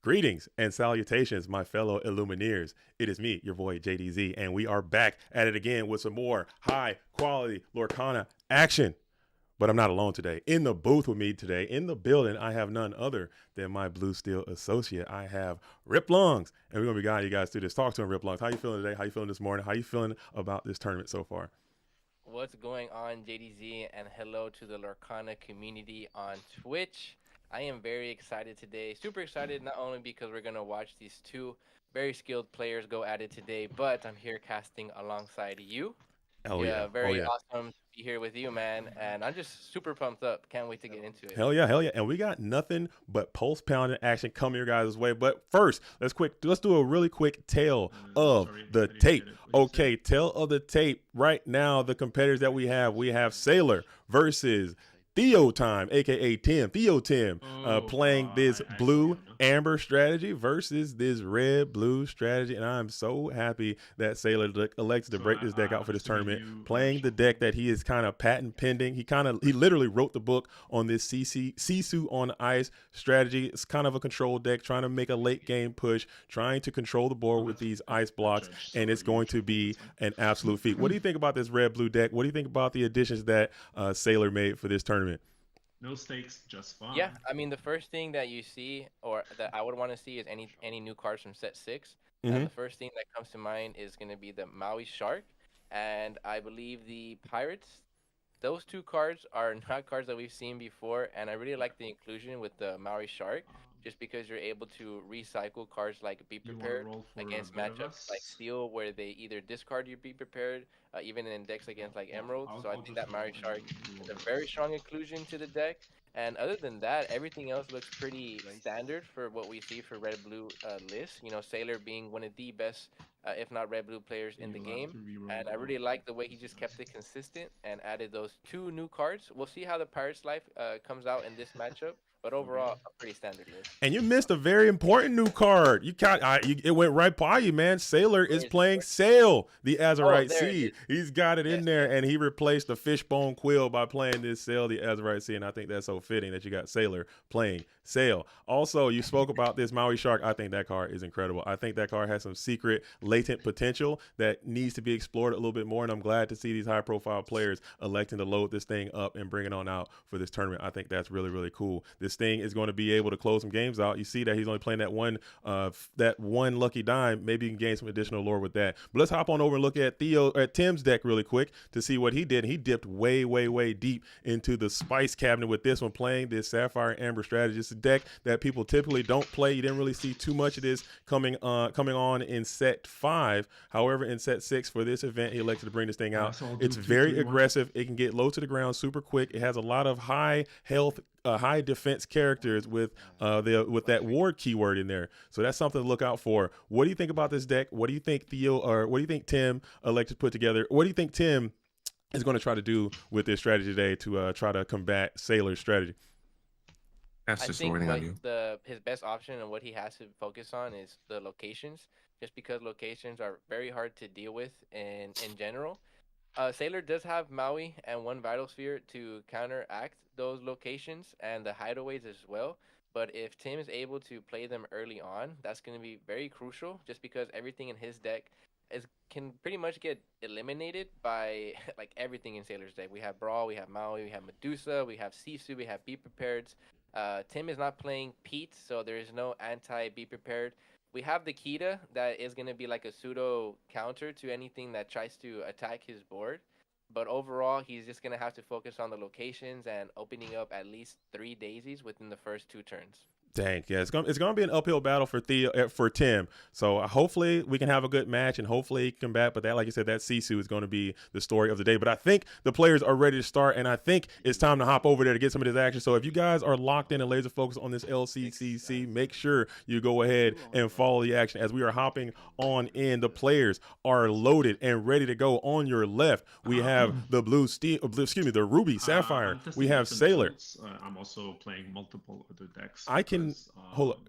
Greetings and salutations, my fellow Illumineers. It is me, your boy JDZ, and we are back at it again with some more high quality Lorcana action. But I'm not alone today. In the booth with me today, in the building, I have none other than my Blue Steel associate. I have Rip Lungs, and we're gonna be guiding you guys through this. Talk to him, Rip Lungs. How you feeling today? How you feeling this morning? How you feeling about this tournament so far? What's going on, JDZ, and hello to the Lorcana community on Twitch. I am very excited today. Super excited, not only because we're going to watch these two very skilled players go at it today, but I'm here casting alongside you. Oh yeah, Yeah, oh very yeah. awesome to be here with you, man. And I'm just super pumped up. Can't wait to get into it. Hell yeah, hell yeah. And we got nothing but pulse pounding action coming your guys' way. But first, let's do a really quick tale of Sorry, the I didn't tape. get it. What you said? Okay, tale of the tape. Right now, the competitors that we have Sailor versus Theotime, aka Tim, Theo Tim, Oh, playing this I saw blue him. No? amber strategy versus this red blue strategy. And I'm so happy that Sailor elected to So break this deck out for I'm this assuming tournament, you playing the deck that he is kind of patent pending. He literally wrote the book on this Sisu on ice strategy. It's kind of a control deck, trying to make a late game push, trying to control the board oh, with that's these that's ice the blocks, judge. and So it's going you to triple. be That's fine. an absolute feat. What do you think about this red blue deck? What do you think about the additions that Sailor made for this tournament? No stakes, just Yeah, fun. I mean the first thing that you see or that I would want to see is any new cards from set 6. And Mm-hmm. the first thing that comes to mind is going to be the Maui Shark and I believe the Pirates. Those two cards are not cards that we've seen before, and I really like the inclusion with the Maori Shark, Um, just because you're able to recycle cards like Be you want to Prepared roll for a against bit of matchups like us? Steel, where they either discard your Be Prepared, even in decks against like Emerald. So I I'll think just that roll Maori and Shark you roll is a with very us. strong inclusion to the deck. And other than that, everything else looks pretty standard for what we see for red blue list. You know, Sailor being one of the best, if not red blue players in the You'll have game. to re-roll And I the really like the way he with just kept us. it consistent and added those two new cards. We'll see how the Pirates Life comes out in this matchup, but Okay. overall, a pretty standard list. And you missed a very important new card. It went right by you, man. Sailor Where is is it? playing Where? Sail, the Oh, Azurite there it Sea. is. He's got it in Yes, there, yes. and he replaced the Fishbone Quill by playing this Sail, the Azurite Sea. And I think that's so fitting that you got Sailor playing Sail. Also, you spoke about this Maui Shark. I think that card is incredible. I think that card has some secret, latent potential that needs to be explored a little bit more. And I'm glad to see these high-profile players electing to load this thing up and bring it on out for this tournament. I think that's really, really cool. This thing is going to be able to close some games out. You see that he's only playing that one lucky dime. Maybe you can gain some additional lore with that. But let's hop on over and look at Tim's deck really quick to see what he did. He dipped way, way, way deep into the spice cabinet with this one, playing this Sapphire Amber strategy. It's a deck that people typically don't play. You didn't really see too much of this coming on in set 5. However, in set 6 for this event, he elected to bring this thing out. So I'll It's do two, very three, one. aggressive. It can get low to the ground super quick. It has a lot of high health, high defense characters with that ward keyword in there. So that's something to look out for. What do you think about this deck? What do you think what do you think Tim elected to put together? What do you think Tim is going to try to do with this strategy today to try to combat Sailor's strategy? That's I just think waiting on what you. the his best option and what he has to focus on is the locations, just because locations are very hard to deal with in general. Sailor does have Maui and one Vital Sphere to counteract those locations and the hideaways as well. But if Tim is able to play them early on, that's going to be very crucial just because everything in his deck is can pretty much get eliminated by like everything in Sailor's deck. We have Brawl, we have Maui, we have Medusa, we have Sisu, we have Be Prepared. Tim is not playing Pete, so there is no anti Be Prepared. We have the Kita that is going to be like a pseudo counter to anything that tries to attack his board. But overall, he's just going to have to focus on the locations and opening up at least 3 daisies within the first 2 turns. Dang, yeah, it's gonna be an uphill battle for Tim. So hopefully we can have a good match and hopefully he can combat. But that, like you said, that Sisu is going to be the story of the day. But I think the players are ready to start, and I think it's time to hop over there to get some of this action. So if you guys are locked in and laser focused on this LCCC, make sure you go ahead and follow the action as we are hopping on in. The players are loaded and ready to go. On your left, we have the blue steel, excuse me, the ruby sapphire. I'm We testing have different Sailor. builds. I'm also playing multiple other decks I can because hold up.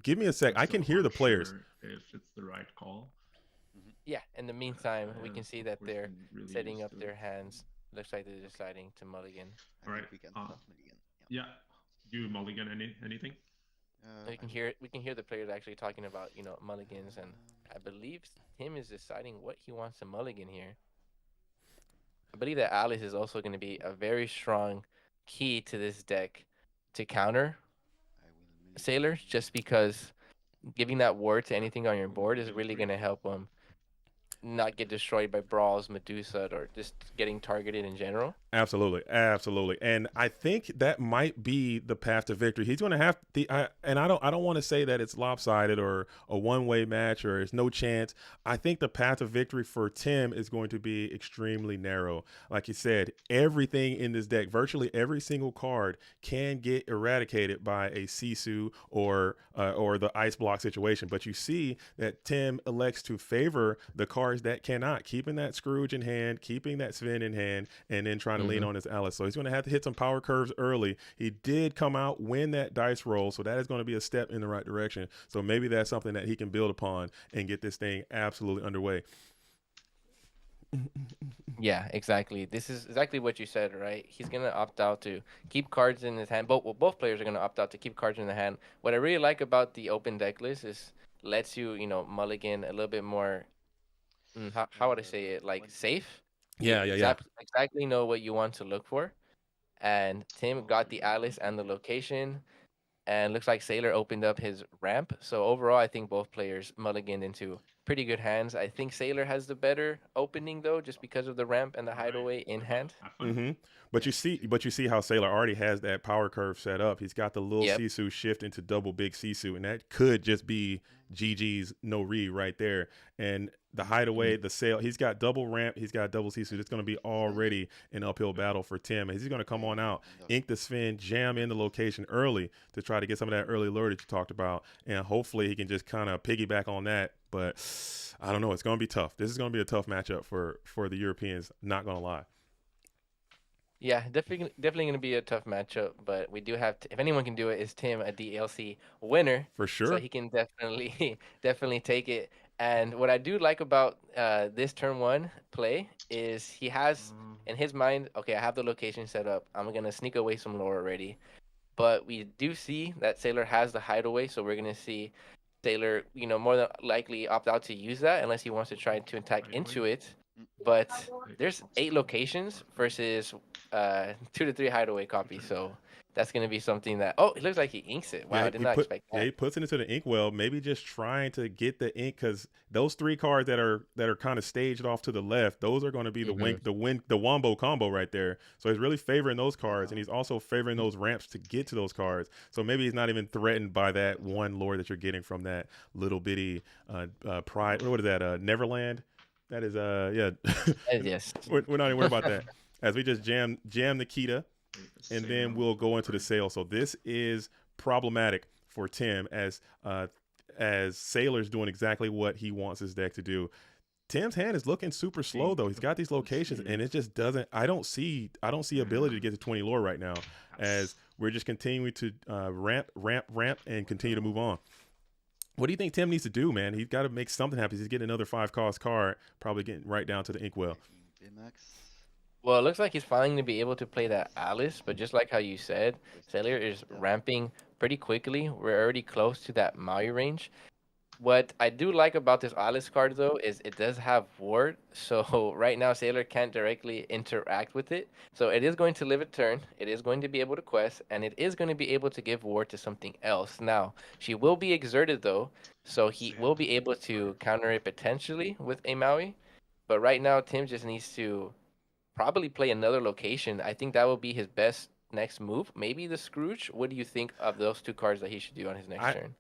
Give me a sec. I'm I can still hear the players. unsure if it's the right call. Yeah, in the But meantime, I we can have see that they're unfortunately really setting used up to it. their hands. Looks like they're deciding to mulligan. All right. Yeah. Do you mulligan anything? We can hear the players actually talking about mulligans, and I believe Tim is deciding what he wants to mulligan here. I believe that Alice is also going to be a very strong key to this deck to counter Sailor, just because giving that ward to anything on your board is really going to help him not get destroyed by Brawls, Medusa, or just getting targeted in general. Absolutely, absolutely, and I think that might be the path to victory. He's going to have and I don't want to say that it's lopsided or a one-way match or there's no chance. I think the path of victory for Tim is going to be extremely narrow. Like you said, everything in this deck, virtually every single card, can get eradicated by a Sisu or the ice block situation. But you see that Tim elects to favor the cards that cannot, keeping that Scrooge in hand, keeping that Sven in hand, and then trying to lean on his Alice. So he's going to have to hit some power curves early. He did come out, win that dice roll, so that is going to be a step in the right direction. So maybe that's something that he can build upon and get this thing absolutely underway. Yeah, exactly. This is exactly what you said, right? He's gonna opt out to keep cards in his hand. Both players are gonna opt out to keep cards in the hand. What I really like about the open deck list is lets you mulligan a little bit more. How would I say it? Like safe. Yeah. Exactly know what you want to look for. And Tim got the Alice and the location, and looks like Sailor opened up his ramp. So overall, I think both players mulliganed into pretty good hands. I think Sailor has the better opening though, just because of the ramp and the hideaway in hand. But you see how Sailor already has that power curve set up. He's got the little Sisu shift into double big Sisu, and that could just be GG's no re right there. And the hideaway, the sail, he's got double ramp, he's got double Sisu. It's going to be already an uphill battle for Tim. And he's going to come on out, ink the Sven, jam in the location early to try to get some of that early lure that you talked about, and hopefully he can just kind of piggyback on that. But I don't know. It's going to be tough. This is going to be a tough matchup for the Europeans. Not going to lie. Yeah, definitely going to be a tough matchup, but we do have if anyone can do it, is Tim, a DLC winner For sure. So he can definitely take it. And what I do like about this turn one play is he has in his mind, okay, I have the location set up. I'm gonna sneak away some lore already, but we do see that Sailor has the hideaway, so we're gonna see Sailor, more than likely opt out to use that unless he wants to try to attack into it. But there's 8 locations versus 2 to 3 hideaway copies, so that's going to be something that it looks like he inks it. Wow, yeah, I did not expect that. Yeah, he puts it into the inkwell, maybe just trying to get the ink, because those 3 cards that are kind of staged off to the left, those are going to be the wombo combo right there. So he's really favoring those cards, and he's also favoring those ramps to get to those cards. So maybe he's not even threatened by that one lore that you're getting from that little bitty pride. What is that? Neverland. That is Yes. We're not even worried about that. As we just jam Nikita, and then we'll go into the sale. So this is problematic for Tim as Sailor's doing exactly what he wants his deck to do. Tim's hand is looking super slow though. He's got these locations, and it just doesn't. I don't see ability to get to 20 lore right now, as we're just continuing to ramp, and continue to move on. What do you think Tim needs to do, man? He's got to make something happen. He's getting another 5-cost card, probably getting right down to the inkwell. Well, it looks like he's finally going to be able to play that Alice, but just like how you said, Sailor is ramping pretty quickly. We're already close to that Maui range. What I do like about this Alice card, though, is it does have ward. So right now, Sailor can't directly interact with it. So it is going to live a turn. It is going to be able to quest, and it is going to be able to give ward to something else. Now, she will be exerted, though, so he will be able to counter it potentially with a Maui. But right now, Tim just needs to probably play another location. I think that will be his best next move. Maybe the Scrooge. What do you think of those 2 cards that he should do on his next turn?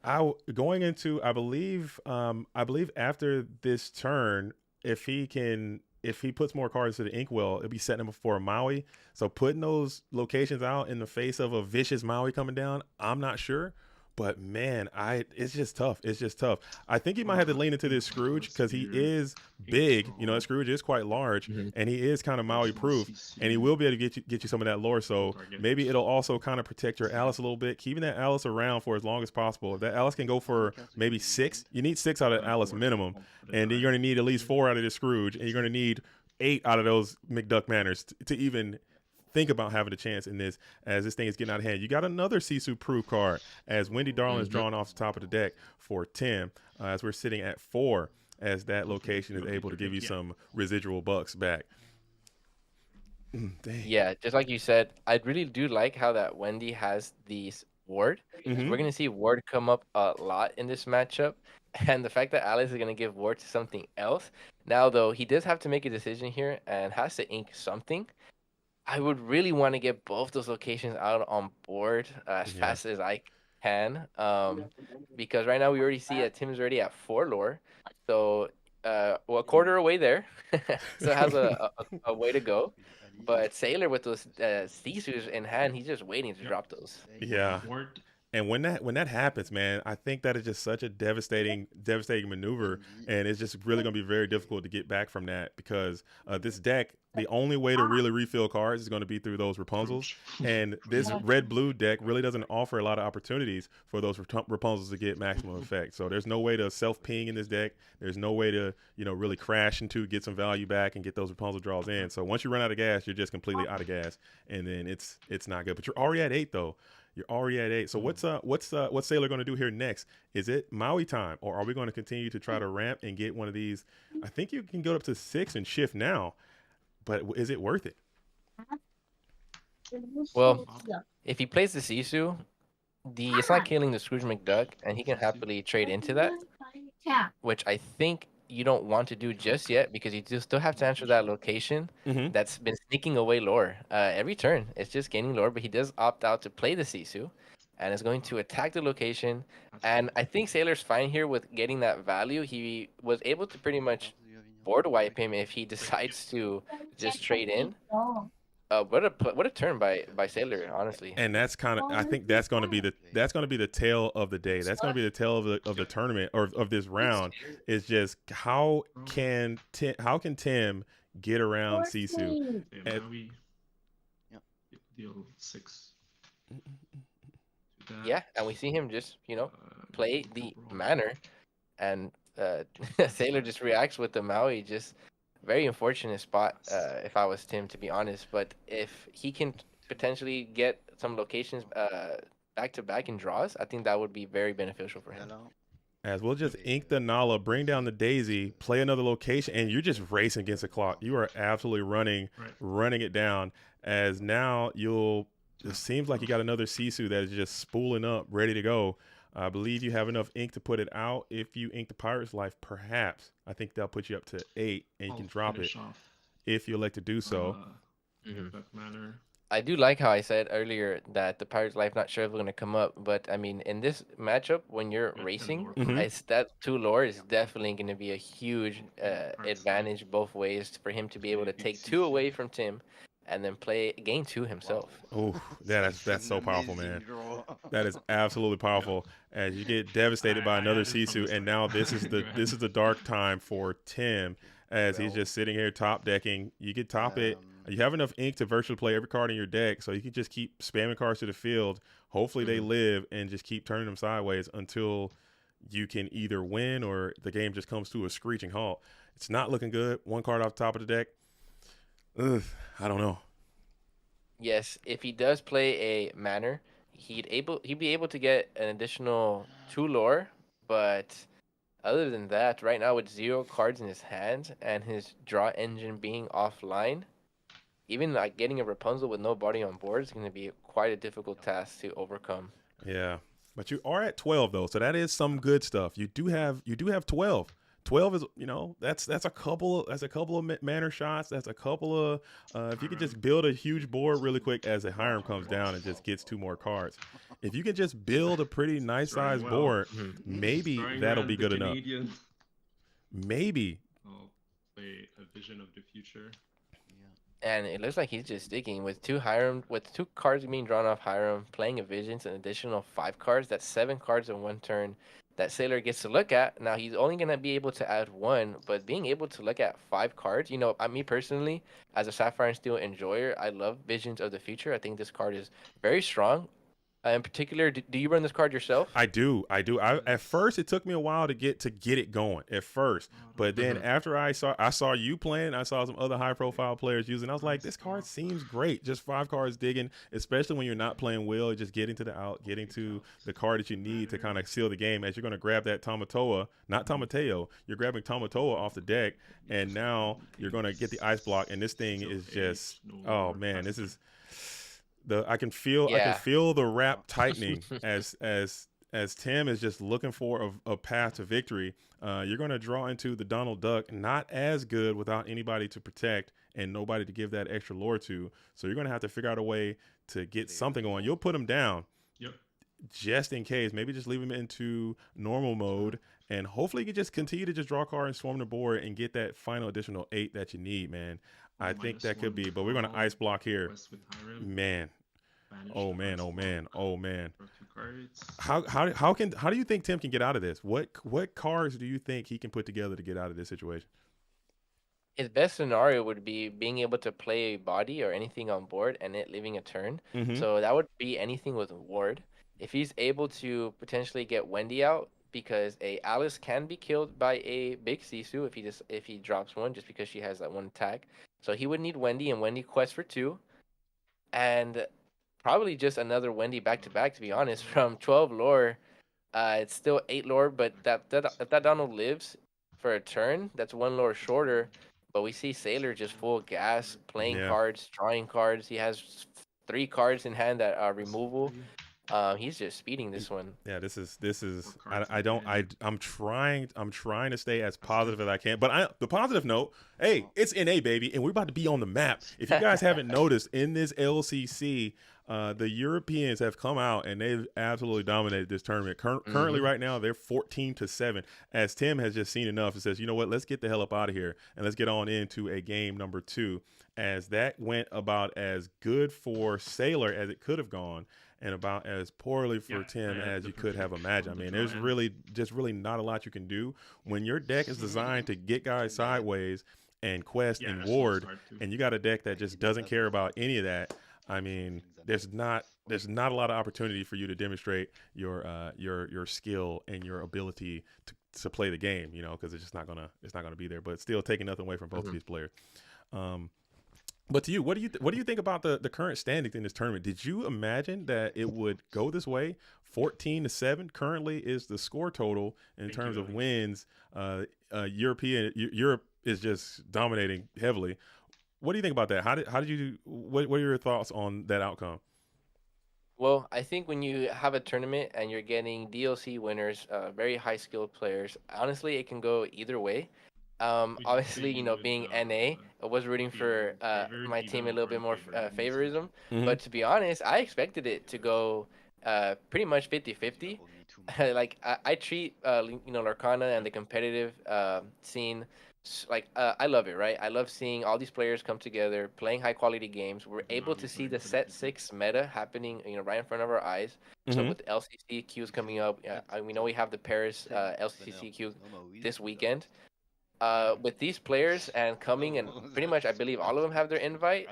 Going into, I believe after this turn, if he puts more cards to the inkwell, it'll be setting him up for a Maui. So putting those locations out in the face of a vicious Maui coming down, I'm not sure. But man, it's just tough. It's just tough. I think he might have to lean into this Scrooge because he is big. Scrooge is quite large, and he is kind of Maui proof, and he will be able to get you some of that lore. So maybe it'll also kind of protect your Alice a little bit, keeping that Alice around for as long as possible. If that Alice can go for maybe 6, you need 6 out of Alice minimum, and then you're going to need at least 4 out of this Scrooge, and you're going to need 8 out of those McDuck Manors to even think about having a chance in this as this thing is getting out of hand. You got another Sisu proof card as Wendy Darling is drawn off the top of the deck for Tim, as we're sitting at 4, as that location is able to give you some residual bucks back. Dang. Yeah, just like you said, I really do like how that Wendy has these ward. Mhm. We're gonna see ward come up a lot in this matchup, and the fact that Alex is gonna give ward to something else. Now, though, he does have to make a decision here and has to ink something. I would really want to get both those locations out on board as fast as I can, because right now we already see that Tim's already at 4 lore, so well, a quarter away there, so has a way to go. But Sailor with those Sisus in hand, he's just waiting to drop those. Yeah. And when that happens, man, I think that is just such a devastating maneuver, and it's just really going to be very difficult to get back from that because this deck, the only way to really refill cards is going to be through those Rapunzels, and this red-blue deck really doesn't offer a lot of opportunities for those Rapunzels to get maximum effect. So there's no way to self-ping in this deck. There's no way to really crash into, get some value back, and get those Rapunzel draws in. So once you run out of gas, you're just completely out of gas, and then it's not good. But you're already at 8 though. You're already at 8. So what's Sailor going to do here next? Is it Maui time, or are we going to continue to try to ramp and get one of these? I think you can go up to 6 and shift now, but is it worth it? Well, if he plays the Sisu, it's not killing the Scrooge McDuck, and he can happily trade into that, which I think you don't want to do just yet because you still have to answer that location that's been sneaking away lore every turn. It's just gaining lore, but he does opt out to play the Sisu and is going to attack the location. And I think Sailor's fine here with getting that value. He was able to pretty much board wipe him if he decides to just trade in. What a turn by Sailor, honestly. And that's I think that's going to be the tale of the day. That's going to be the tale of the tournament or of this round. Is just how can Tim get around Sisu? Deal 6. Yeah, and we see him just play the manner, and Sailor just reacts with the Maui. Just very unfortunate spot if I was Tim, to be honest. But if he can potentially get some locations back to back in draws, I think that would be very beneficial for him. As we'll just ink the Nala, bring down the Daisy, play another location, and you're just racing against the clock. You are absolutely running it down. As now it seems like you got another Sisu that is just spooling up, ready to go. I believe you have enough ink to put it out. If you ink the Pirate's Life, perhaps. I think that'll put you up to 8, and you can drop it if you elect to do so. I do like how I said earlier that the Pirate's Life, not sure if it's going to come up. But, I mean, in this matchup, when you're racing, that 2 lore is definitely going to be a huge advantage both ways for him to be able to take 2 away from Tim and then gain 2 himself. Oh, that's so powerful, man. That is absolutely powerful. As you get devastated by another Sisu, and now this is the dark time for Tim, as he's just sitting here top decking. You can top it. You have enough ink to virtually play every card in your deck, so you can just keep spamming cards to the field. Hopefully they live, and just keep turning them sideways until you can either win or the game just comes to a screeching halt. It's not looking good. 1 card off the top of the deck. Ugh, I don't know. Yes, if he does play a manner, he'd be able to get an additional 2 lore, but other than that, right now with 0 cards in his hand and his draw engine being offline, even like getting a Rapunzel with no body on board is going to be quite a difficult task to overcome. Yeah, but you are at 12 though, so that is some good stuff. You do have 12. 12 is, that's a couple of manner shots. That's a couple of if you could just build a huge board really quick as a Hiram comes down and just gets 2 more cards. If you can just build a pretty nice sized board, maybe that'll be good enough. Maybe. Play a vision of the future. And it looks like he's just sticking with 2 Hiram, with 2 cards being drawn off Hiram, playing a Visions, an additional 5 cards. That's 7 cards in 1 turn that Sailor gets to look at. Now he's only gonna be able to add 1, but being able to look at 5 cards, me personally, as a Sapphire and Steel enjoyer, I love Visions of the Future. I think this card is very strong. In particular, do you run this card yourself? I do. At first it took me a while to get it going at first, but then after I saw you playing, I saw some other high profile players using. I was like, this card seems great. Just 5 cards digging, especially when you're not playing Will, just getting to getting to the card that you need to kind of seal the game. As you're going to grab that Tamatoa, not Tamateo, you're grabbing Tamatoa off the deck, and now you're going to get the ice block, and this thing is just, oh man, this is. I can feel Yeah. the wrap tightening as Tim is just looking for a path to victory. You're going to draw into the Donald Duck, not as good without anybody to protect and nobody to give that extra lore to. So you're going to have to figure out a way to get something on. You'll put him down, just in case. Maybe just leave him into normal mode, and hopefully you can just continue to just draw a card and swarm the board and get that final additional 8 that you need, man. I think that could be, but we're going to ice block here. Man. Oh man. How do you think Tim can get out of this? What cards do you think he can put together to get out of this situation? His best scenario would be being able to play a body or anything on board and it leaving a turn. Mm-hmm. So that would be anything with Ward. If he's able to potentially get Wendy out, because a Alice can be killed by a big Sisu if he drops one, just because she has that one attack. So he would need Wendy and Wendy quest for 2, and probably just another Wendy back to back. To be honest, from 12 lore, it's still 8 lore, but if that Donald lives for a turn, that's 1 lore shorter. But we see Sailor just full gas, playing cards, drawing cards. He has 3 cards in hand that are removal. He's just speeding this one. Yeah, this is. I'm trying to stay as positive as I can. But the positive note, hey, it's NA baby, and we're about to be on the map. If you guys haven't noticed, in this LCC, the Europeans have come out and they've absolutely dominated this tournament. Currently, right now, they're 14-7. As Tim has just seen enough and says, you know what, let's get the hell up out of here and let's get on into a game number 2. As that went about as good for Sailor as it could have gone, and about as poorly for Tim as you could have imagined. I mean, there's really not a lot you can do when your deck is designed to get guys sideways and quest and ward, and you got a deck that just doesn't care about any of that. I mean, there's not a lot of opportunity for you to demonstrate your skill and your ability to play the game, you know, because it's not gonna be there. But still, taking nothing away from both of these players. But to you, what do you think about the current standings in this tournament? Did you imagine that it would go this way? 14-7 currently is the score total in terms of wins. Europe is just dominating heavily. What do you think about that? How did you? What are your thoughts on that outcome? Well, I think when you have a tournament and you're getting DLC winners, very high skilled players, honestly, it can go either way. Obviously, you know, being NA, I was rooting for my team a little bit more favorism. But to be honest, I expected it to go pretty much 50-50. Like, I treat, Larcana and the competitive scene, like, I love it, right? I love seeing all these players come together, playing high quality games. We're able to see the set 6 meta happening, right in front of our eyes. So with LCC queues coming up, we know we have the Paris LCCC queue this weekend. With these players and coming, and pretty much I believe all of them have their invite,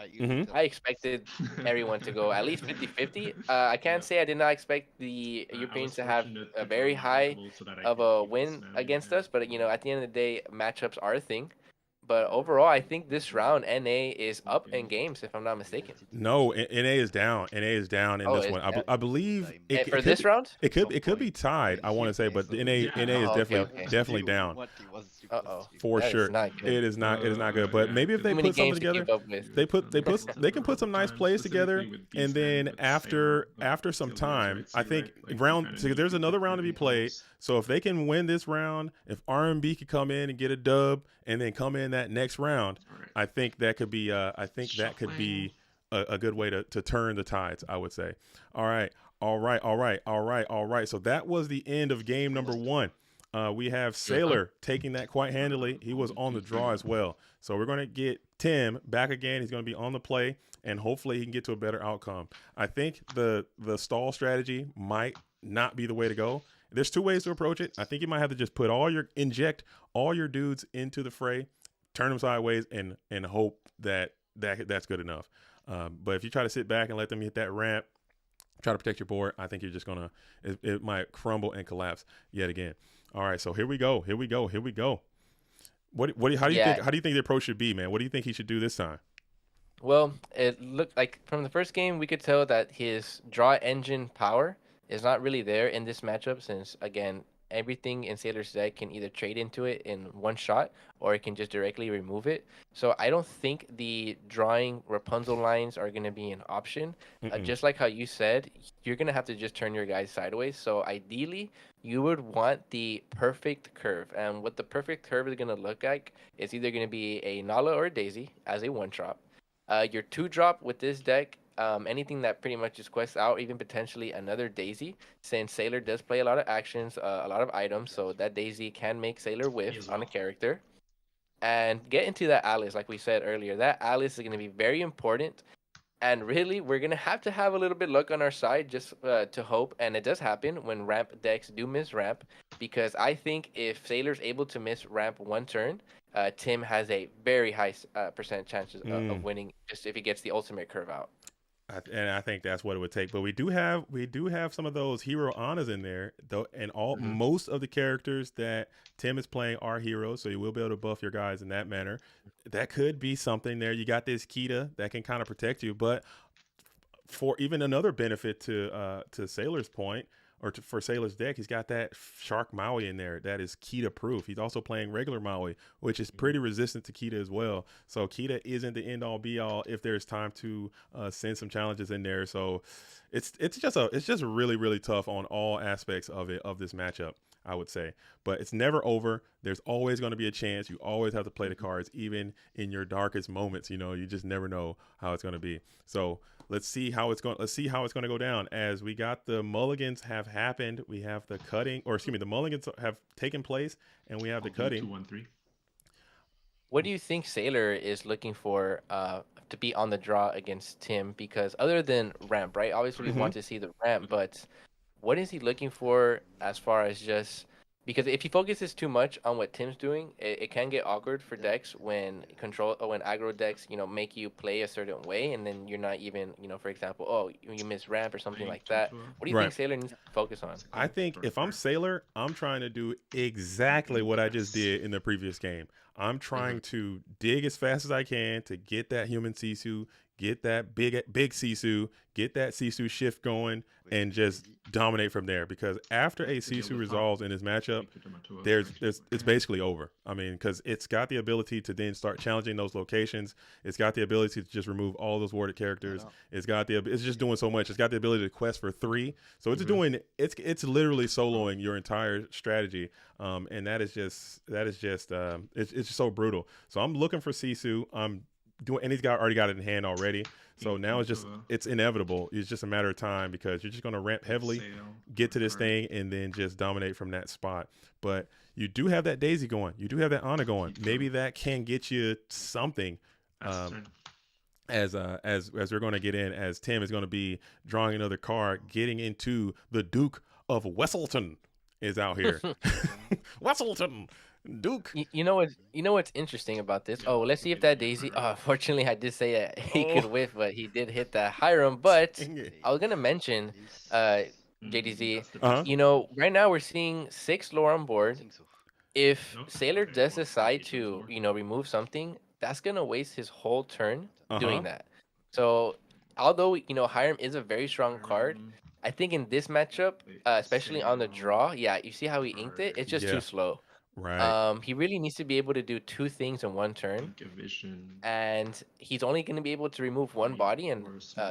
I expected everyone to go at least 50-50. I can't say I did not expect the Europeans to have a very high of a win against us, but at the end of the day, matchups are a thing. But overall, I think this round NA is up in games, if I'm not mistaken. No, NA is down. NA is down in this one. I believe for this round, it could be tied. I want to say, but NA is definitely down. For sure. It is not good. But maybe if they put something together, they can put some nice plays together, and then after some time, I think there's another round to be played. So if they can win this round, if R&B could come in and get a dub, and then come in that next round, I think that could be a good way to turn the tides, I would say. All right. So that was the end of game number 1. We have Sailor taking that quite handily. He was on the draw as well. So we're going to get Tim back again. He's going to be on the play, and hopefully he can get to a better outcome. I think the stall strategy might not be the way to go. There's 2 ways to approach it. I think you might have to just inject all your dudes into the fray, turn them sideways, and hope that's good enough. But if you try to sit back and let them hit that ramp, try to protect your board, I think you're just gonna it might crumble and collapse yet again. All right, so here we go. How do you Yeah. think the approach should be, man? What do you think he should do this time? Well, it looked like from the first game we could tell that his draw engine power is not really there in this matchup since again everything in Sailor's deck can either trade into it in one shot or it can just directly remove it. So I don't think the drawing Rapunzel lines are going to be an option. Mm-mm. Just like how you said, you're going to have to just turn your guys sideways. So ideally, you would want the perfect curve. And what the perfect curve is going to look like is either going to be a Nala or a Daisy as a one drop. Your two drop with this deck, anything that pretty much just quests out, even potentially another Daisy, since Sailor does play a lot of actions, a lot of items, so that Daisy can make Sailor whiff on a character. And get into that Alice, like we said earlier. That Alice is going to be very important. And really, we're going to have a little bit luck on our side just to hope. And it does happen when ramp decks do miss ramp. Because I think if Sailor's able to miss ramp one turn, Tim has a very high percent chances of winning just if he gets the ultimate curve out. And I think that's what it would take. But we do have some of those hero honors in there, though, and most of the characters that Tim is playing are heroes, so you will be able to buff your guys in that manner. That could be something there. You got this Kita that can kind of protect you, but for even another benefit to Sailor's point, for Sailor's deck, he's got that Shark Maui in there that is Kita proof. He's also playing regular Maui, which is pretty resistant to Kita as well. So Kita isn't the end all be all if there's time to send some challenges in there. So it's just really, really tough on all aspects of this matchup, I would say. But it's never over. There's always going to be a chance. You always have to play the cards, even in your darkest moments. You just never know how it's going to be. So let's see how it's going to go down. As we got the mulligans have happened, we have the cutting, or excuse me, the mulligans have taken place, and we have the cutting. 2-1-3. What do you think Sailor is looking for to be on the draw against Tim? Because other than ramp, right? Obviously, we want to see the ramp, but what is he looking for as far as just because if he focuses too much on what Tim's doing, it can get awkward for decks when aggro decks, make you play a certain way, and then you're not even, for example, you miss ramp or something like that. What do you think Sailor needs to focus on? I think if I'm Sailor, I'm trying to do exactly what I just did in the previous game. I'm trying to dig as fast as I can to get that human Sisu, get that big Sisu, get that Sisu shift going, and just dominate from there. Because after a Sisu resolves in this matchup, it's basically over. I mean, because it's got the ability to then start challenging those locations. It's got the ability to just remove all those warded characters. It's just doing so much. It's got the ability to quest for 3. So it's it's literally soloing your entire strategy. And it's just so brutal. So I'm looking for Sisu. And he's already got it in hand already. So now it's inevitable. It's just a matter of time because you're just going to ramp heavily, get to this thing, and then just dominate from that spot. But you do have that Daisy going. You do have that Ana going. Maybe that can get you something. As we're going to get in, as Tim is going to be drawing another card, getting into the Duke of Wesselton is out here. Wesselton. Duke. You know what's interesting about this? Oh, let's see if that Daisy. Fortunately, I did say that he could whiff, but he did hit that Hiram. But I was gonna mention, JDZ. Right now we're seeing 6 lore on board. If Sailor does decide to, remove something, that's gonna waste his whole turn doing that. So, although Hiram is a very strong card, I think in this matchup, especially on the draw, you see how he inked it? It's just too slow. Right. He really needs to be able to do 2 things in one turn, and he's only going to be able to remove 1 body, and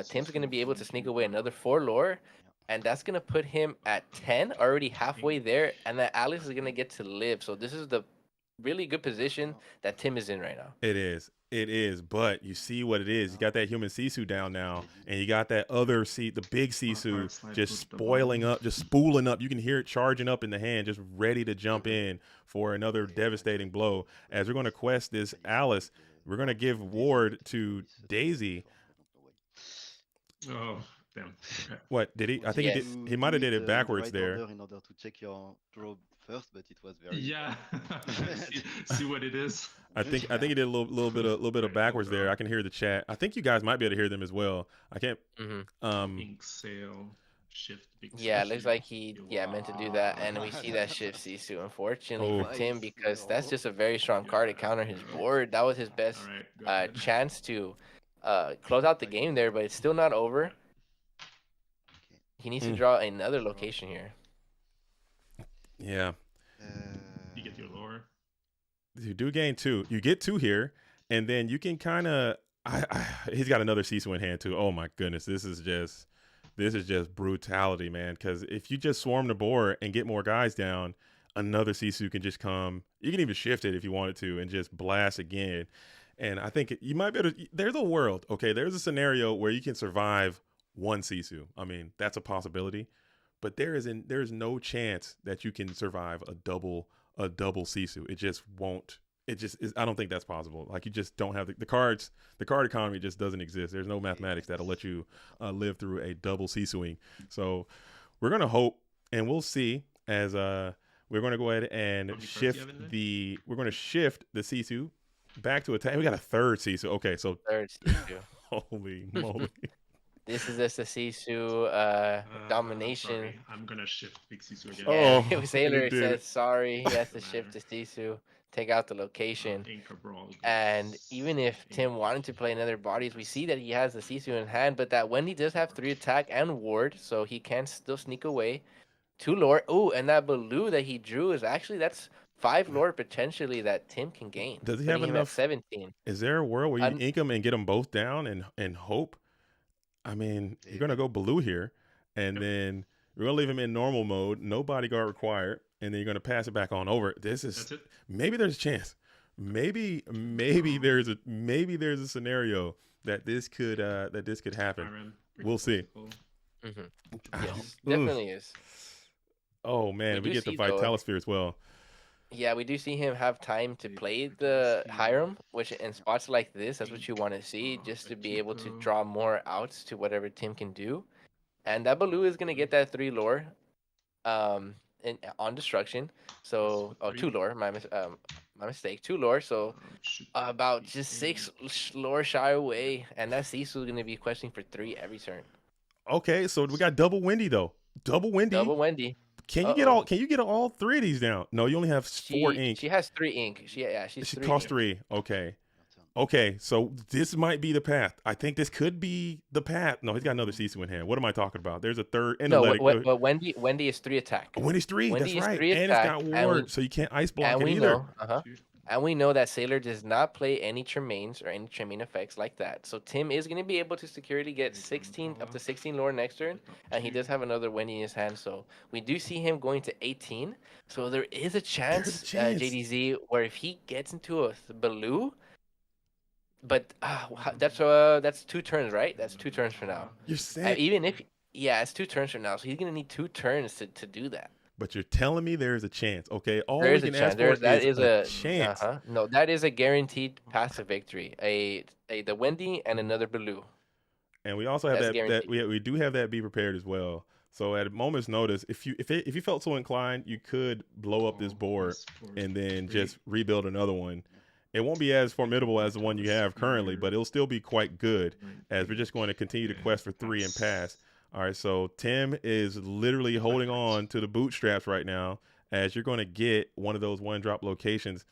Tim's going to be able to sneak away another 4 lore, and that's going to put him at 10, already halfway there, and that Alice is going to get to live. So this is the really good position that Tim is in right now. It is, but you see what it is. You got that human Sisu down now, and you got that other the big Sisu just spooling up. You can hear it charging up in the hand, just ready to jump in for another devastating blow. As we're going to quest this Alice, we're going to give ward to Daisy. Damn. Okay. What did he? I think Yes. he might have did it in the backwards right there. order in order to check your draw first, but it was very Yeah. see what it is. I think he did a little bit of Right, backwards hold there. on. I can hear the chat. I think you guys might be able to hear them as well. I can't. Mm-hmm. Ink sail shift big Yeah, it looks Sisu. like he meant to do that, and we see that shift Sisu. Unfortunately Oh. for Tim, because that's just a very strong card to counter his board. That was his best All right, go ahead. chance to close out the game there, but it's still not over. He needs to draw another location here. Yeah. You get your lore. You do gain 2. You get 2 here, and then you can kind of. He's got another Sisu in hand too. Oh my goodness, this is just brutality, man. Because if you just swarm the board and get more guys down, another Sisu can just come. You can even shift it if you wanted to and just blast again. And I think you might be able to. There's a world, okay. There's a scenario where you can survive one Sisu. I mean, that's a possibility, but there's no chance that you can survive a double Sisu. It just won't. It just is. I don't think that's possible. Like, you just don't have the cards. The card economy just doesn't exist. There's no mathematics that'll let you live through a double Sisuing. So we're gonna hope, and we'll see as we're gonna go ahead and shift the. We're gonna shift the Sisu back to attack. We got a third Sisu. Okay, so Third Sisu. holy moly. This is just a Sisu domination. Sorry. I'm gonna shift big Sisu again. Oh, Yeah, Sailor you did says it. sorry. He has to shift to Sisu, take out the location. Inca Brawl. And even if Tim wanted to play another bodies, we see that he has the Sisu in hand, but that Wendy does have 3 attack and ward, so he can still sneak away. 2 lore. Oh, and that Baloo that he drew is actually, that's 5 lore potentially that Tim can gain. Does he putting have him enough? at 17. Is there a world where you ink them and get them both down and hope? I mean, you're gonna go Baloo here, and then you're gonna leave him in normal mode, no bodyguard required, and then you're gonna pass it back on over. This is That's it. maybe there's a chance. Maybe there's a scenario that this could happen. Iron, We'll see. Mm-hmm. Ow. Yes, definitely is. Oh man, we do get the see, though, Vitalosphere as well. Yeah, we do see him have time to play the Hiram, which in spots like this, that's what you want to see, just to be able to draw more outs to whatever Tim can do. And that Baloo is going to get that 3 lore on destruction. So, 2 lore, my mistake, 2 lore. So, about just 6 lore shy away. And that Sisu is going to be questing for 3 every turn. Okay, so we got double Wendy though. Double Wendy. Double Wendy. Can you get all 3 of these down? No, you only have 4 ink. She has 3 ink. She costs 3. Okay. Okay, so this might be the path. I think this could be the path. No, he's got another Sisu in hand. What am I talking about? There's a third. But Wendy is 3 attack. Wendy's 3. Wendy That's is right. 3 and attack, it's got ward, so you can't ice block and it we either. know, and we know that Sailor does not play any Tremaines or any Tremaine effects like that. So Tim is going to be able to security get 16 up to 16 lore next turn, and he does have another Wendy in his hand. So we do see him going to 18. So there is a chance, JDZ, where if he gets into a Baloo, but that's 2 turns, right? That's 2 turns for now. You're saying even if it's 2 turns from now, so he's going to need 2 turns to do that. But you're telling me there's a chance, okay? All there we is can a chance. ask for That is a chance. No, that is a guaranteed passive victory. The Wendy and another Baloo. And we also have we do have that be prepared as well. So at a moment's notice, if you felt so inclined, you could blow up this board and then just rebuild another one. It won't be as formidable as the one you have currently, but it'll still be quite good as we're just going to continue to quest for 3 and pass. All right, so Tim is literally holding on to the bootstraps right now as you're going to get one of those 1-drop locations.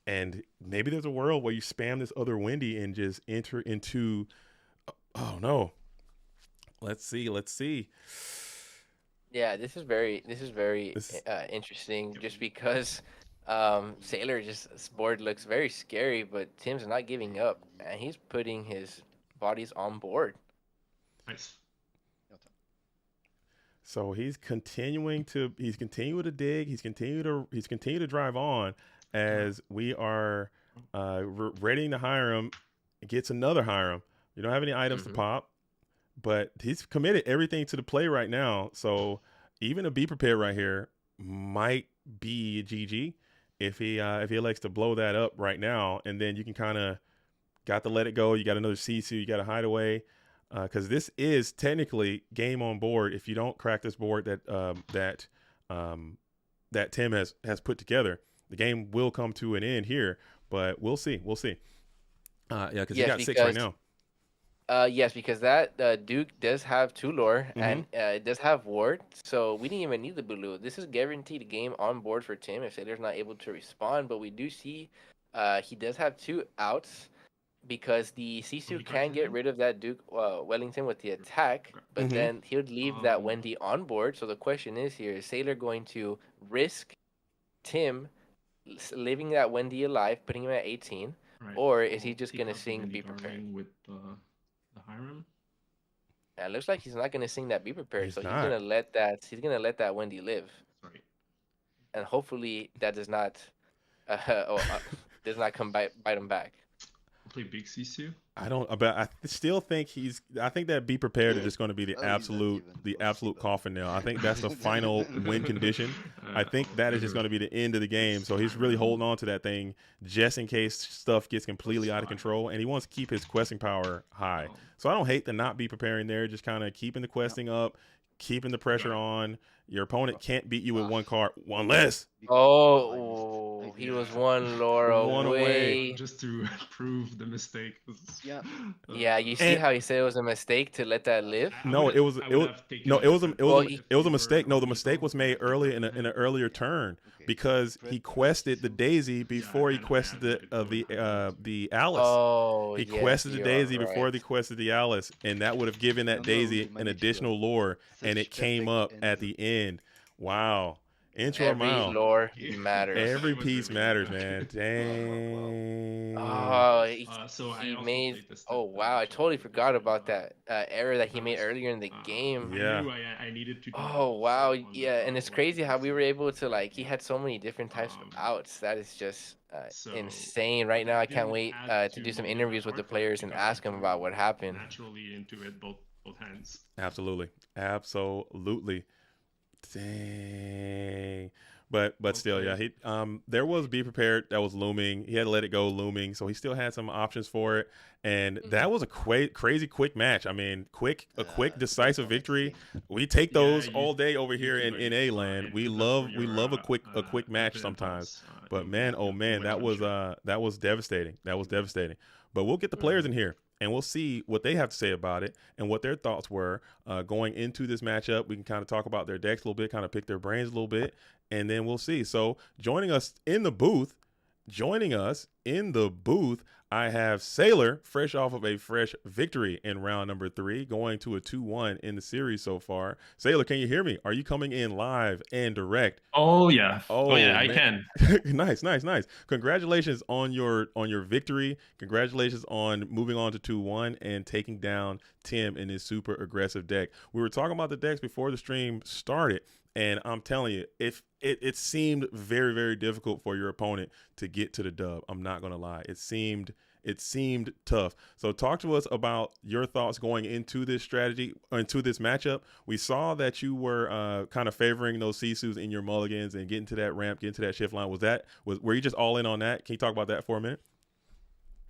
And maybe there's a world where you spam this other Wendy and just enter into... Oh, no. Let's see. Yeah, this is very interesting just because Sailor his board looks very scary, but Tim's not giving up, and he's putting his bodies on board. Nice. So he's continuing to dig. He's continued to drive on as we are readying to Hiram. Gets another Hiram. You don't have any items to pop, but he's committed everything to the play right now. So even a be prepared right here might be a GG if he elects to blow that up right now, and then you can kind of got to let it go. You got another Sisu. You got a hideaway. because this is technically game on board. If you don't crack this board that Tim has put together, the game will come to an end here. But we'll see. Yeah, because he got 6 right now. Yes, because that Duke does have 2 lore and it does have ward, so we didn't even need the blue. This is guaranteed a game on board for Tim if Sailor's not able to respond. But we do see he does have 2 outs because the Sisu can get rid of that Duke Wellington with the attack, but then he would leave that Wendy on board. So the question is here: is Sailor going to risk Tim leaving that Wendy alive, putting him at 18, or is he just gonna sing "Be Prepared" with the Hiram? Yeah, it looks like he's not gonna sing that "Be Prepared," He's so not. he's gonna let that Wendy live, Sorry. and hopefully that does not does not come bite him back. Play Big Sisu. I still think I think that Be Prepared is just going to be the absolute coffin nail. I think that's the final win condition. I think that is just going to be the end of the game. So he's really holding on to that thing just in case stuff gets completely out of control, and he wants to keep his questing power high. So I don't hate to not be preparing there, just kind of keeping the questing up, keeping the pressure on. Your opponent can't beat you with 1 card, 1 less. Oh, he was 1 lore away. Just to prove the mistake. Yeah, you see how he said it was a mistake to let that live? No, it was a mistake. No, the mistake was made early in an earlier turn because he quested the Daisy before he quested the Alice. Oh, he quested the Daisy before he quested the Alice, and that would have given that Daisy an additional lore, and it came up at the end. Wow. Intro Every lore matters. Every piece matters, man. Dang. Oh, he made. Oh wow, I totally forgot about that error that he made earlier in the game. Yeah. I needed to. Oh wow, yeah, and it's crazy how we were able to he had so many different types of outs. That is just insane. Right now, I can't wait to do some interviews with the players and ask them about what happened. Naturally into it, both hands. Absolutely. Dang. But still, yeah, he there was Be Prepared that was looming. He had to let it go looming, so he still had some options for it. And that was a crazy quick match. I mean, a quick decisive victory. We take those all day over here in NA land. We love a quick match sometimes. But man, oh man, that was devastating. But we'll get the players in here, and we'll see what they have to say about it and what their thoughts were going into this matchup. We can kind of talk about their decks a little bit, kind of pick their brains a little bit, and then we'll see. So joining us in the booth, I have Sailor, fresh off of a fresh victory in round number 3, going to a 2-1 in the series so far. Sailor, can you hear me? Are you coming in live and direct? Oh yeah. I can. Nice. Congratulations on your victory. Congratulations on moving on to 2-1 and taking down Tim in his super aggressive deck. We were talking about the decks before the stream started, and I'm telling you, if it seemed very, very difficult for your opponent to get to the dub. I'm not gonna lie. It seemed tough. So talk to us about your thoughts going into this strategy, into this matchup. We saw that you were kind of favoring those Sisus in your mulligans and getting to that ramp, getting to that shift line. Were you just all in on that? Can you talk about that for a minute?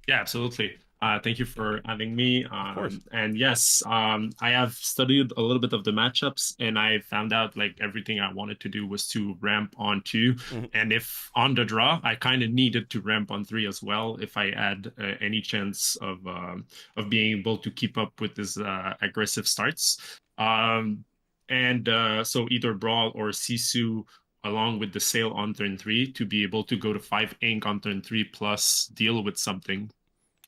Yeah, absolutely. Thank you for having me. Of course. And yes, I have studied a little bit of the matchups, and I found out everything I wanted to do was to ramp on 2. And if on the draw, I kind of needed to ramp on 3 as well if I had any chance of being able to keep up with this aggressive starts. So either Brawl or Sisu along with the Sail on turn 3 to be able to go to 5 ink on turn 3 plus deal with something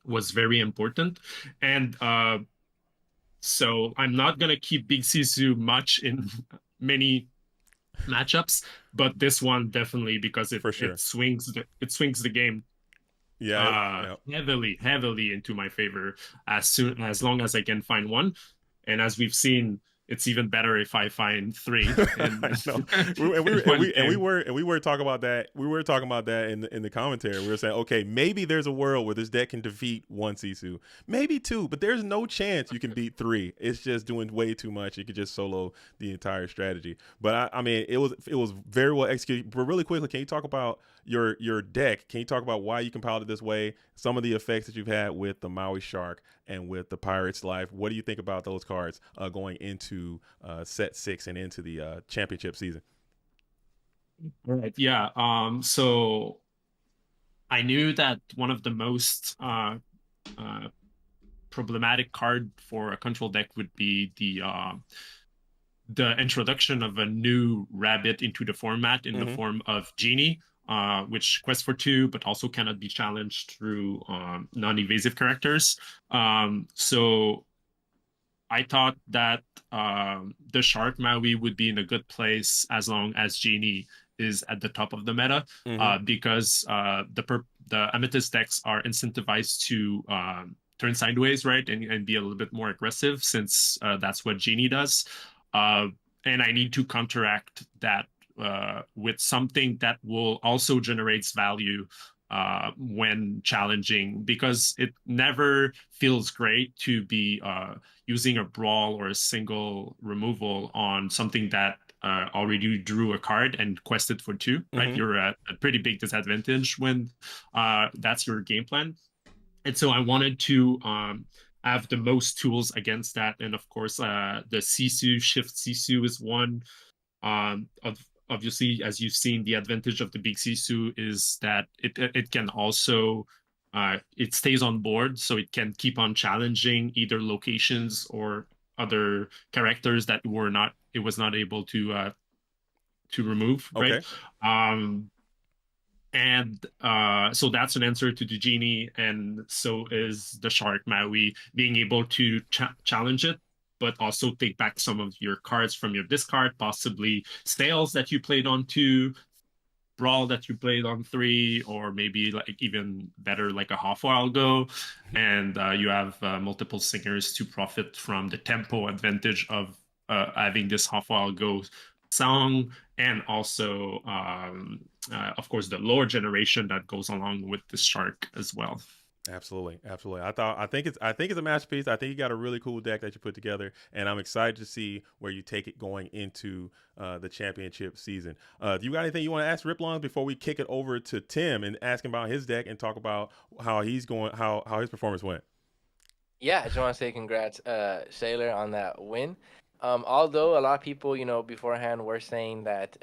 was very important. And so I'm not going to keep Big Sisu much in many matchups, but this one definitely, because it swings the game heavily into my favor as long as I can find one. And as we've seen, it's even better if I find 3. We were talking about that. We were talking about that in the commentary. We were saying, okay, maybe there's a world where this deck can defeat 1 Sisu, maybe 2, but there's no chance you can beat 3. It's just doing way too much. You could just solo the entire strategy. But I mean, it was very well executed. But really quickly, can you talk about your deck? Can you talk about why you compiled it this way? Some of the effects that you've had with the Maui Shark and with the Pirates Life. What do you think about those cards going into set 6 and into the championship season? All right. Yeah. So I knew that one of the most problematic card for a control deck would be the introduction of a new rabbit into the format in the form of Genie, which quests for 2, but also cannot be challenged through non-evasive characters. So I thought that the Shark Maui would be in a good place as long as Genie is at the top of the meta, because the Amethyst decks are incentivized to turn sideways, right, and be a little bit more aggressive, since that's what Genie does. And I need to counteract that with something that will also generates value when challenging, because it never feels great to be using a brawl or a single removal on something that already drew a card and quested for 2, right? You're at a pretty big disadvantage when that's your game plan. And so I wanted to have the most tools against that. And of course, the Sisu, Shift Sisu is one. Obviously, as you've seen, the advantage of the big Sisu is that it can also it stays on board, so it can keep on challenging either locations or other characters that it was not able to remove, right? And so that's an answer to the Genie, and so is the Shark Maui, being able to challenge it, but also take back some of your cards from your discard, possibly Sails that you played on 2, Brawl that you played on 3, or maybe like even better, like a Half-While Go. And you have multiple singers to profit from the tempo advantage of having this Half-While Go song, and also of course the lore generation that goes along with the shark as well. Absolutely. I think it's a masterpiece. I think you got a really cool deck that you put together, and I'm excited to see where you take it going into the championship season. Do you got anything you want to ask Riplon before we kick it over to Tim and ask him about his deck and talk about how he's going, how his performance went? Yeah, I just want to say congrats, Sailor, on that win. Although a lot of people, beforehand were saying that,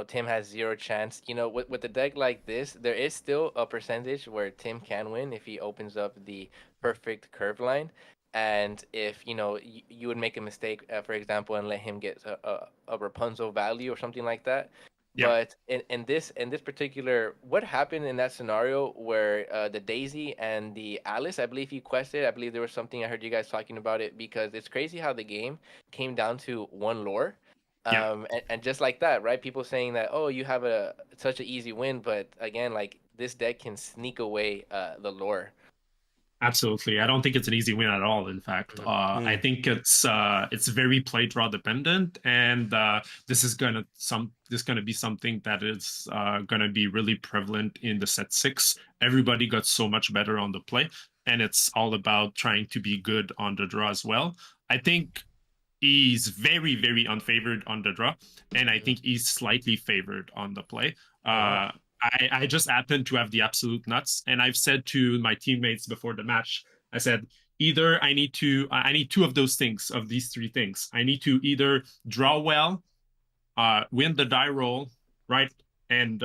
Tim has zero chance. With a deck like this, there is still a percentage where Tim can win if he opens up the perfect curve line. And if, you would make a mistake, for example, and let him get a Rapunzel value or something like that. Yeah. But in this particular, what happened in that scenario where the Daisy and the Alice, I believe he quested. I believe there was something I heard you guys talking about it, because it's crazy how the game came down to one lore. And just like that, right? People saying that, oh, you have such an easy win, but again, like, this deck can sneak away the lore. Absolutely. I don't think it's an easy win at all. In fact, I think it's very play draw dependent, and this is gonna be something that is gonna be really prevalent in the set 6. Everybody got so much better on the play, and it's all about trying to be good on the draw as well. I think he's very, very unfavored on the draw, and I think he's slightly favored on the play. I just happen to have the absolute nuts, and I've said to my teammates before the match, I said, either I need 2 of those things, of these 3 things. I need to either draw well, win the die roll, right, and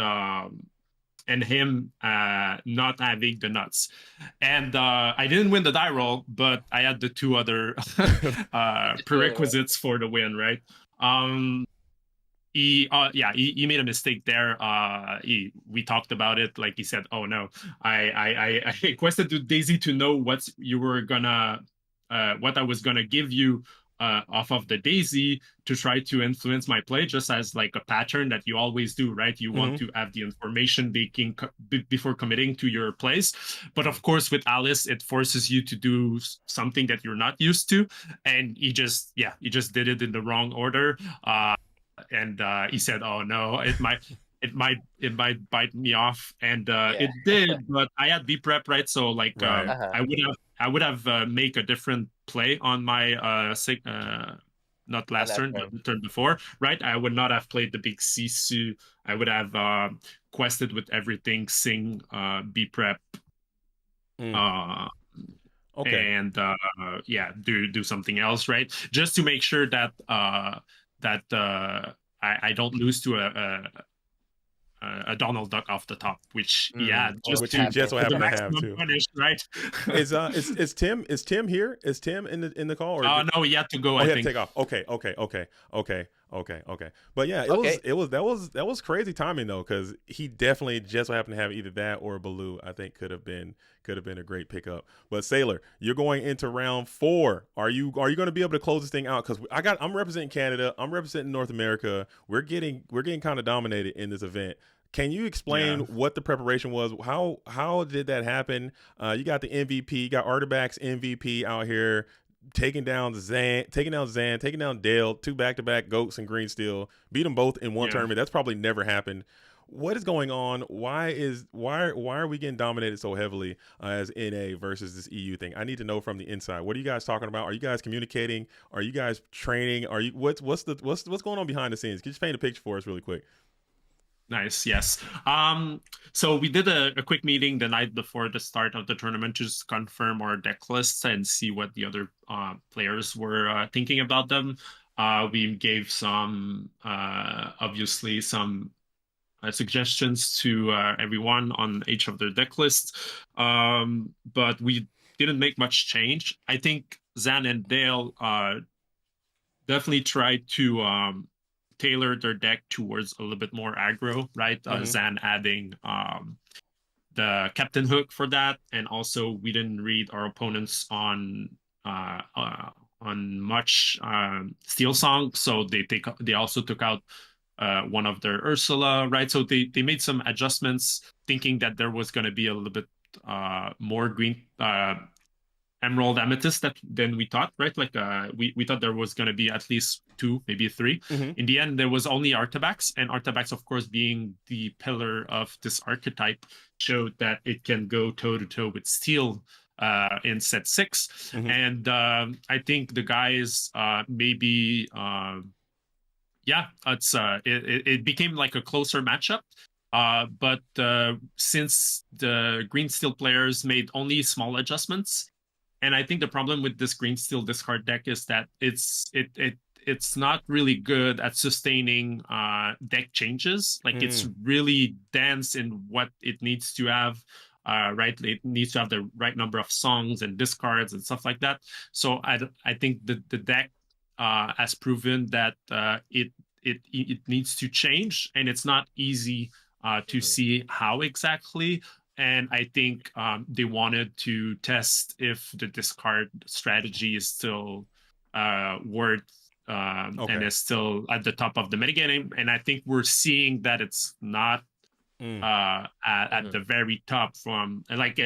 him not having the nuts. And I didn't win the die roll, but I had the 2 other prerequisites for the win, right? He made a mistake there. We talked about it. Like, he said, "Oh no, I requested to Daisy to know what I was gonna give you off of the Daisy to try to influence my play, just as like a pattern that you always do, right? You want to have the information before committing to your plays. But of course, with Alice, it forces you to do something that you're not used to, and he just did it in the wrong order." And he said, "Oh no, it might bite me off," and it did. But I had B prep, right? So like, I would have make a different play on my not last turn, but the turn before, right? I would not have played the big Sisu. I would have quested with everything, Sing, B prep. Okay. and yeah, do something else, right? Just to make sure that I don't lose to a Donald Duck off the top, which yeah, just Which Which you to just so happened. for the happen to have maximum too. punish, right? Is Tim here? Is Tim in the call or No, he had to go, oh, I he had to think. take off. Okay. But yeah, Okay. that was crazy timing though, because he definitely just so happened to have either that or Baloo. I think could have been a great pickup. But Sailor, you're going into round 4. Are you going to be able to close this thing out? Because I'm representing Canada. I'm representing North America. We're getting kind of dominated in this event. Can you explain Yeah. what the preparation was? How did that happen? You got the MVP, you got Artifact's MVP out here taking down Zan, taking down Dale, 2 back-to-back goats and Green Steel, beat them both in one Yeah. tournament. That's probably never happened. What is going on? Why are we getting dominated so heavily as NA versus this EU thing? I need to know from the inside. What are you guys talking about? Are you guys communicating? Are you guys training? Are you what's going on behind the scenes? Can you just paint a picture for us really quick? Nice, yes. So we did a quick meeting the night before the start of the tournament to just confirm our deck lists and see what the other players were thinking about them. We gave some, obviously, some suggestions to everyone on each of their deck lists, but we didn't make much change. I think Zan and Dale definitely tried to tailor their deck towards a little bit more aggro, right? Zan adding the Captain Hook for that, and also we didn't read our opponents on much Steel Song, so they also took out one of their Ursula, right? So they made some adjustments, thinking that there was going to be a little bit more green Emerald Amethyst than we thought, right? Like we thought there was going to be at least 2, maybe 3. In the end, there was only Artabax, and Artabax, of course, being the pillar of this archetype, showed that it can go toe-to-toe with Steel in set 6. And I think the guys maybe it became like a closer matchup. But since the Green Steel players made only small adjustments, and I think the problem with this Green Steel discard deck is that it's not really good at sustaining deck changes. Like it's really dense in what it needs to have. Right, it needs to have the right number of songs and discards and stuff like that. So I think the deck has proven that it needs to change, and it's not easy to see how exactly. And I think they wanted to test if the discard strategy is still worth and is still at the top of the metagame. And I think we're seeing that it's not at the very top. From like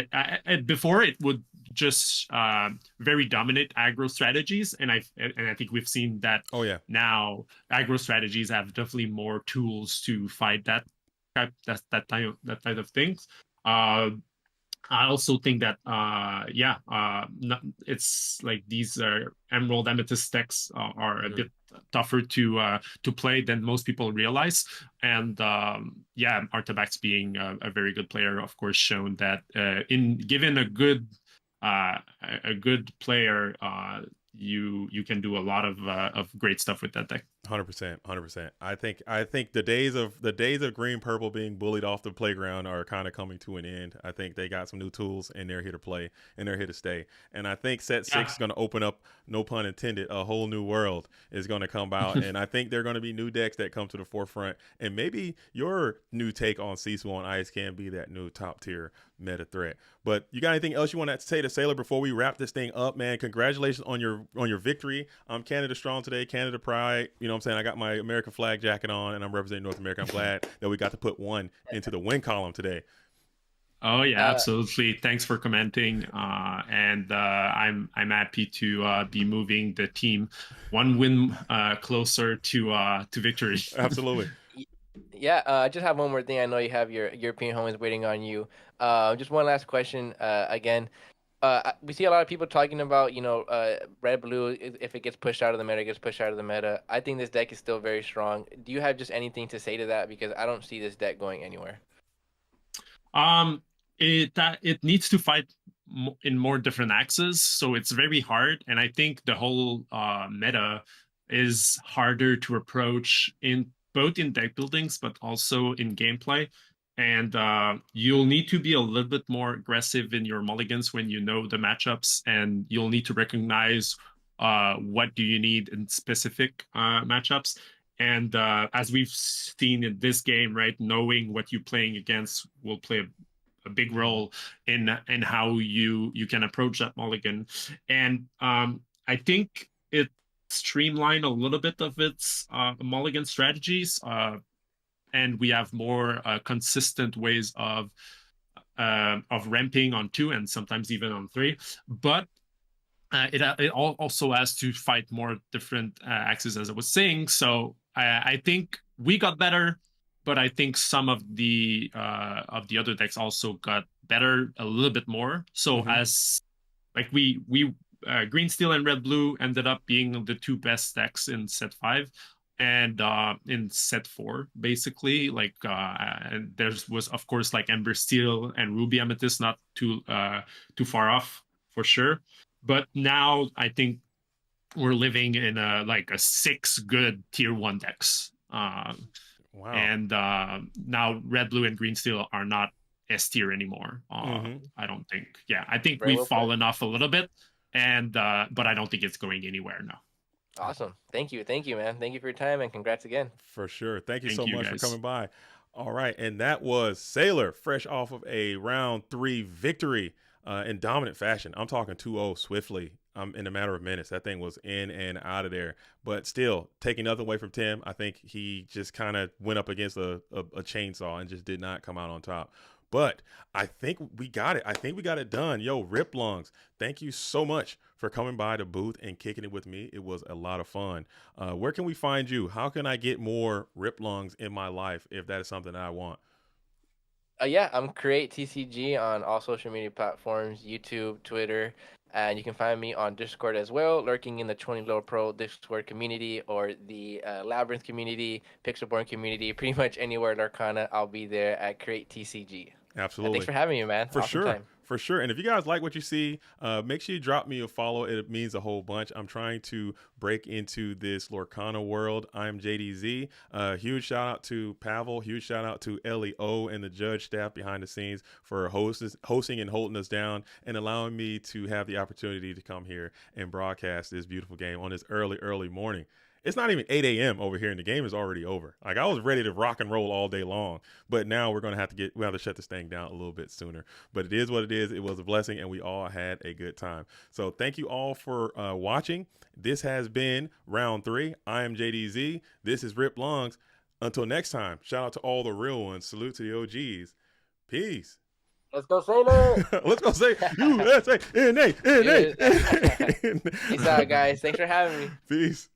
before, it would just very dominant aggro strategies, and I think we've seen that. Now aggro strategies have definitely more tools to fight that type of things. I also think that it's like these Emerald Amethyst decks are a bit tougher to play than most people realize. And Artabax being a very good player, of course, shown that in given a good player, you can do a lot of great stuff with that deck. 100%. I think the days of green purple being bullied off the playground are kind of coming to an end. I think they got some new tools, and they're here to play, and they're here to stay. And I think set 6 is going to open up, no pun intended, a whole new world is going to come out. And I think there are going to be new decks that come to the forefront, and maybe your new take on Sisu on Ice can be that new top tier meta threat. But you got anything else you want to say to Sailor before we wrap this thing up, man? Congratulations on your victory. I'm Canada strong today, Canada pride. You know what I'm saying? I got my American flag jacket on, and I'm representing North America. I'm glad that we got to put one into the win column today. Oh yeah, absolutely. Thanks for commenting, and I'm happy to be moving the team one win closer to victory. Absolutely. Yeah, I just have one more thing. I know you have your European homies waiting on you. Just one last question. Again, we see a lot of people talking about, red blue. If it gets pushed out of the meta, it gets pushed out of the meta. I think this deck is still very strong. Do you have just anything to say to that? Because I don't see this deck going anywhere. It needs to fight in more different axes, so it's very hard. And I think the whole meta is harder to approach in both in deck buildings, but also in gameplay. And you'll need to be a little bit more aggressive in your mulligans when you know the matchups, and you'll need to recognize what do you need in specific matchups. And as we've seen in this game, right, knowing what you're playing against will play a big role in how you can approach that mulligan. And I think it streamlined a little bit of its mulligan strategies, and we have more consistent ways of ramping on 2 and sometimes even on 3. But it also has to fight more different axes, as I was saying. So I think we got better, but I think some of the other decks also got better a little bit more. So as like we green, steel, and red, blue ended up being the 2 best decks in set 5. And in set 4, basically, like and there was, of course, like Ember Steel and Ruby Amethyst, not too far off for sure. But now I think we're living in a 6 good tier 1 decks. Wow. And now red, blue, and green steel are not S tier anymore. I don't think. Yeah, I think Very we've well fallen off a little bit, and but I don't think it's going anywhere now. Awesome. Thank you, man. Thank you for your time, and congrats again. For sure. Thank you Thank so you, much guys. for coming by. All right, and that was Sailor, fresh off of a round 3 victory in dominant fashion. I'm talking 2-0 swiftly. In a matter of minutes. That thing was in and out of there. But still, taking nothing away from Tim, I think he just kind of went up against a chainsaw and just did not come out on top. But I think we got it. I think we got it done. Yo, Rip Lungs, thank you so much for coming by the booth and kicking it with me. It was a lot of fun. Where can we find you? How can I get more Rip Lungs in my life if that is something that I want? Yeah, I'm Create TCG on all social media platforms, YouTube, Twitter, and you can find me on Discord as well, lurking in the 20 Low Pro Discord community or the Labyrinth community, Pixelborn community, pretty much anywhere Lurkana, I'll be there at Create TCG. Absolutely. And thanks for having me, man. For awesome sure. Time. For sure. And if you guys like what you see, make sure you drop me a follow. It means a whole bunch. I'm trying to break into this Lorcana world. I'm JDZ. Huge shout out to Pavel. Huge shout out to LEO and the judge staff behind the scenes for hosting and holding us down and allowing me to have the opportunity to come here and broadcast this beautiful game on this early morning. It's not even 8 a.m. over here, and the game is already over. Like, I was ready to rock and roll all day long, but now we have to shut this thing down a little bit sooner. But it is what it is. It was a blessing, and we all had a good time. So thank you all for watching. This has been round 3. I am JDZ. This is Rip Lungs. Until next time, shout out to all the real ones. Salute to the OGs. Peace. Let's go, Sailor! Let's go say USA, NA. Peace out, guys. Thanks for having me. Peace.